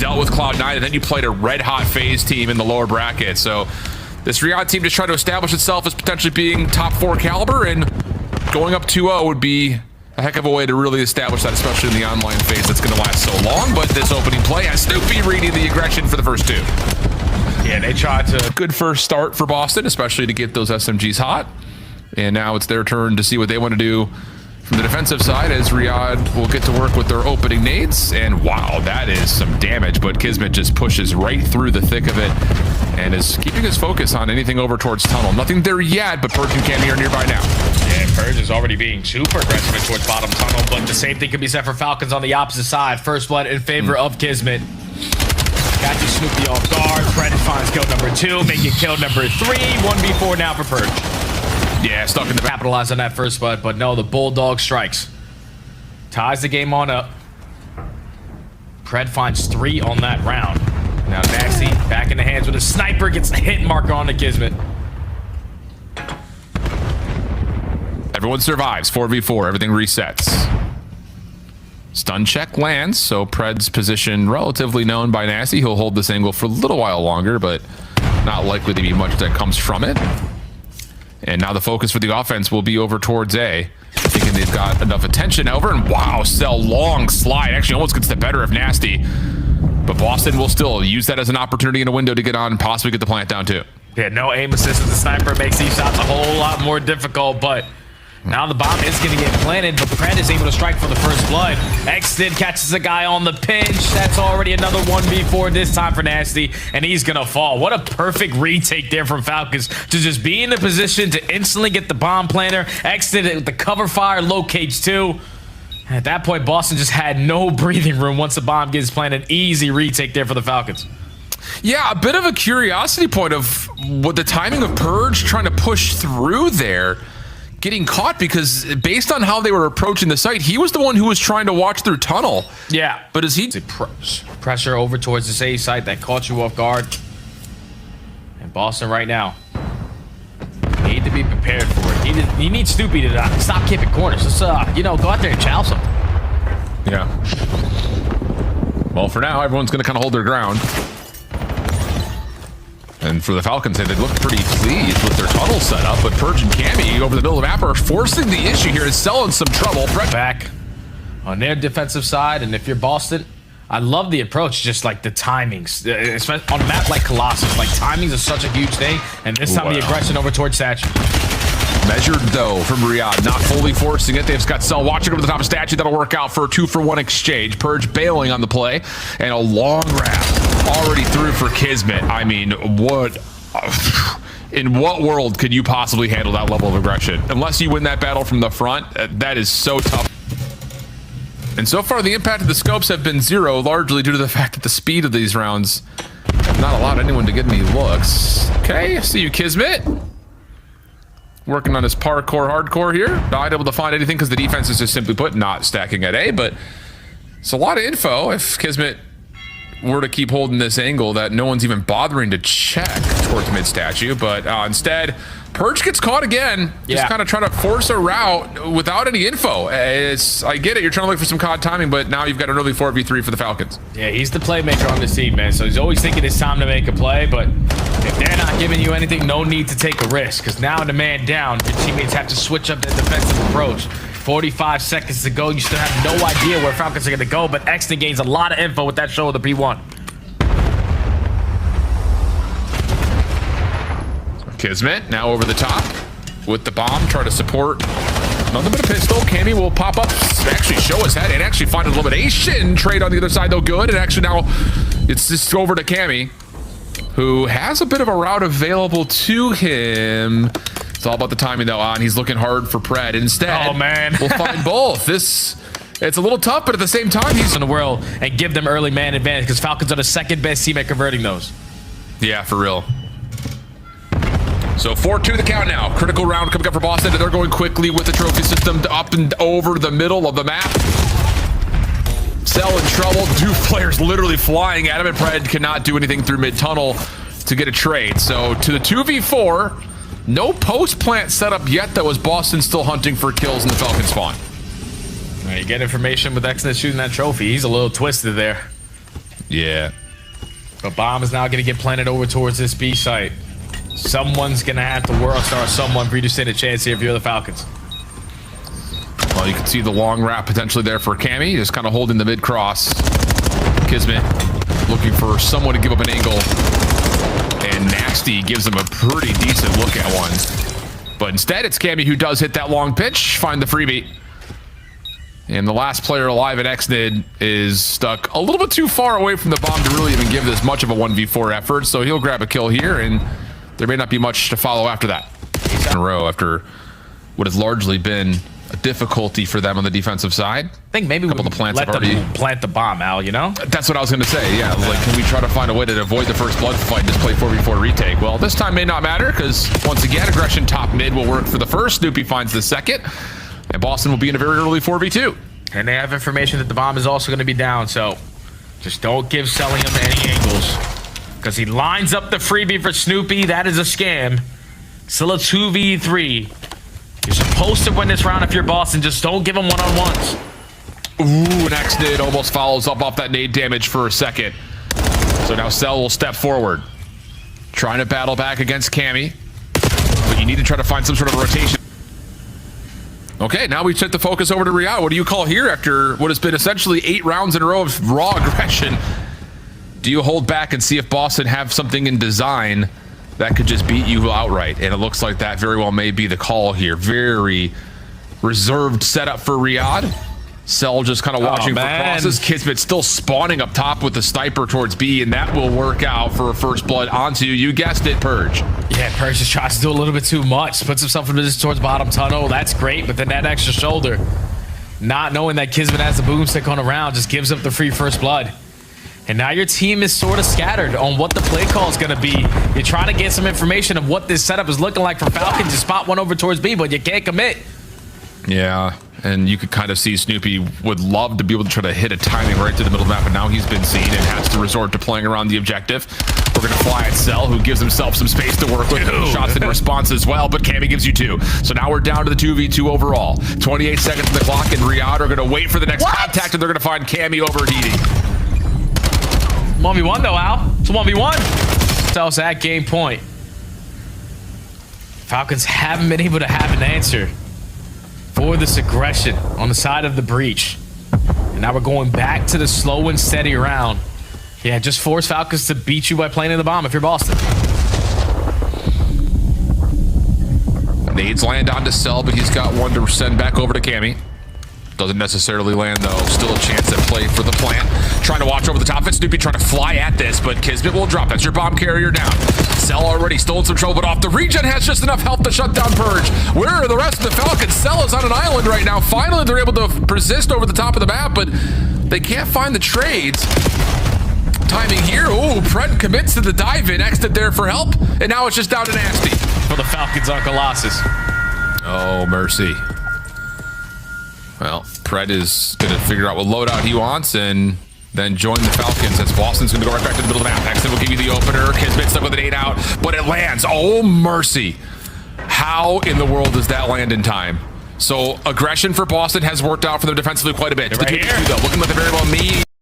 dealt with Cloud9, and then you played a red-hot FaZe team in the lower bracket. So this Riyadh team just trying to establish itself as potentially being top 4 caliber, and going up 2-0 would be a heck of a way to really establish that, especially in the online phase that's going to last so long. But this opening play has Snoopy reading the aggression for the first 2. Yeah, they tried to... Good first start for Boston, especially to get those SMGs hot. And now it's their turn to see what they want to do from the defensive side, as Riyadh will get to work with their opening nades. And wow, that is some damage, but Kismet just pushes right through the thick of it and is keeping his focus on anything over towards tunnel. Nothing there yet, but Purge and Cammy are nearby now. Yeah, Purge is already being super aggressive towards bottom tunnel, but the same thing can be said for Falcons on the opposite side. First blood in favor of Kismet. Got you Snoopy off guard. Pred finds kill number 2, making kill number 3. 1v4 now for Purge. Yeah, stuck in the... Capitalize on that first blood, but no, the Bulldog strikes. Ties the game on up. Pred finds 3 on that round. Now Nasty back in the hands with a sniper, gets a hit marker on the Kismet. Everyone survives. 4v4. Everything resets. Stun check lands, so Pred's position relatively known by Nasty. He'll hold this angle for a little while longer, but not likely to be much that comes from it. And now the focus for the offense will be over towards A. Thinking they've got enough attention over, and wow, Cell long slide. Actually almost gets the better of Nasty. But Boston will still use that as an opportunity in a window to get on, possibly get the plant down too. Yeah, no aim assist as the sniper makes these shots a whole lot more difficult, but now the bomb is going to get planted, but Pred is able to strike for the first blood. Xnid catches a guy on the pinch. That's already another 1v4 this time for Nasty, and he's going to fall. What a perfect retake there from Falcons to just be in the position to instantly get the bomb planter. Xnid with the cover fire locates 2. At that point, Boston just had no breathing room once the bomb gets planted. Easy retake there for the Falcons. Yeah, a bit of a curiosity point of what the timing of Purge trying to push through there, getting caught, because based on how they were approaching the site, he was the one who was trying to watch through tunnel. Yeah. But is he... Pressure over towards this A site that caught you off guard. And Boston right now need to be prepared for it. You need Snoopy to stop keeping corners. Let's, you know, go out there and challenge them. Yeah. Well, for now, everyone's going to kind of hold their ground. And for the Falcons, they look pretty pleased with their tunnel setup, but Purge and Cammy over the middle of the map are forcing the issue here and selling some trouble. Back on their defensive side, and if you're Boston, I love the approach, just like the timings. Especially on a map like Colossus, like timings is such a huge thing, and this time the aggression over towards Statue. Measured though from Riyadh, not fully forcing it. They've just got Cell watching over the top of Statue. That'll work out for a 2-for-1 exchange. Purge bailing on the play, and a long wrap already through for Kismet. I mean, what... in what world could you possibly handle that level of aggression? Unless you win that battle from the front, that is so tough. And so far, the impact of the scopes have been 0, largely due to the fact that the speed of these rounds have not allowed anyone to get any looks. Okay, I see you, Kismet. Working on his parkour hardcore here. Not able to find anything because the defense is just simply put not stacking at A, but it's a lot of info if Kismet were to keep holding this angle that no one's even bothering to check towards mid statue, but instead Purge gets caught again, just kind of trying to force a route without any info. I get it, you're trying to look for some COD timing, but now you've got an early 4v3 for the Falcons. Yeah, he's the playmaker on this team, man, so he's always thinking it's time to make a play, but if they're not giving you anything, no need to take a risk, because now in the man down, your teammates have to switch up their defensive approach. 45 seconds to go, you still have no idea where Falcons are going to go, but Xnid gains a lot of info with that shoulder P1. Kismet now over the top with the bomb, try to support. Nothing but a pistol. Cammy will pop up, actually show his head, and actually find an elimination trade on the other side, though good. And actually now it's just over to Cammy, who has a bit of a route available to him. It's all about the timing, though, and he's looking hard for Pred. Instead, oh man, we'll find both. It's a little tough, but at the same time, he's in the world and give them early man advantage because Falcons are the second best team at converting those. Yeah, for real. So 4-2 the count now. Critical round coming up for Boston. They're going quickly with the trophy system up and over the middle of the map. Cell in trouble. 2 players literally flying at him, and Pred cannot do anything through mid-tunnel to get a trade. So to the 2v4, no post-plant setup yet, though, as Boston still hunting for kills in the Falcon spawn. All right, you get information with Xnid shooting that trophy. He's a little twisted there. Yeah. The bomb is now going to get planted over towards this B site. Someone's going to have to world star someone for you to stand a chance here if you're the Falcons. Well, you can see the long wrap potentially there for Cammy, just kind of holding the mid-cross. Kismet looking for someone to give up an angle. And Nasty gives him a pretty decent look at one. But instead, it's Cammy who does hit that long pitch, find the freebie. And the last player alive at XNID is stuck a little bit too far away from the bomb to really even give this much of a 1v4 effort. So he'll grab a kill here, and there may not be much to follow after that. In a row after what has largely been a difficulty for them on the defensive side. I think maybe we let them plant the bomb, Al, you know? That's what I was going to say, yeah. Like, can we try to find a way to avoid the first blood fight and just play 4v4 retake? Well, this time may not matter, because once again, aggression top mid will work for the first. Snoopy finds the second. And Boston will be in a very early 4v2. And they have information that the bomb is also going to be down, so just don't give Sellingham any angles. Because he lines up the freebie for Snoopy. That is a scam. Still a 2v3. You're supposed to win this round if you're Boston. Just don't give him one-on-ones. Ooh, an X-Nid almost follows up off that nade damage for a second. So now Cell will step forward. Trying to battle back against Cammy. But you need to try to find some sort of rotation. Okay, now we set the focus over to Riyadh. What do you call here after what has been essentially 8 rounds in a row of raw aggression? Do you hold back and see if Boston have something in design that could just beat you outright? And it looks like that very well may be the call here. Very reserved setup for Riyadh. Cell just kind of watching for crosses. Kismet still spawning up top with the sniper towards B, and that will work out for a first blood onto, you guessed it, Purge. Yeah, Purge just tries to do a little bit too much. Puts himself in position towards bottom tunnel. That's great, but then that extra shoulder, not knowing that Kismet has the boomstick on a round, just gives up the free first blood. And now your team is sort of scattered on what the play call is going to be. You're trying to get some information of what this setup is looking like for Falcons. You spot one over towards B, but you can't commit. Yeah, and you could kind of see Snoopy would love to be able to try to hit a timing right to the middle of the map, but now he's been seen and has to resort to playing around the objective. We're going to fly at Cell, who gives himself some space to work with. Shots in response as well, but Cammy gives you 2. So now we're down to the 2v2 overall. 28 seconds on the clock, and Riyadh are going to wait for the next contact, and they're going to find Cammy overheating. 1v1 though, Al. It's a 1v1. Cell's at game point. Falcons haven't been able to have an answer for this aggression on the side of the breach. And now we're going back to the slow and steady round. Yeah, just force Falcons to beat you by planting the bomb if you're Boston. Nades land onto Cell, but he's got one to send back over to Cammy. Doesn't necessarily land, though. Still a chance at play for the plant. Trying to watch over the top of it. Snoopy trying to fly at this, but Kismet will drop. That's your bomb carrier down. Cell already stole some trouble, but off the regen has just enough health to shut down Purge. Where are the rest of the Falcons? Cell is on an island right now. Finally, they're able to persist over the top of the map, but they can't find the trades. Timing here. Ooh, Pred commits to the dive in. Exit there for help, and now it's just down to Nasty. For the Falcons on Colossus. Oh, mercy. Well, Pred is going to figure out what loadout he wants and then join the Falcons, as Boston's going to go right back to the middle of the map. Next, will give you the opener. Kismet stuck with an 8 out, but it lands. Oh, mercy. How in the world does that land in time? So aggression for Boston has worked out for them defensively quite a bit. Right here. Though, looking like the very well may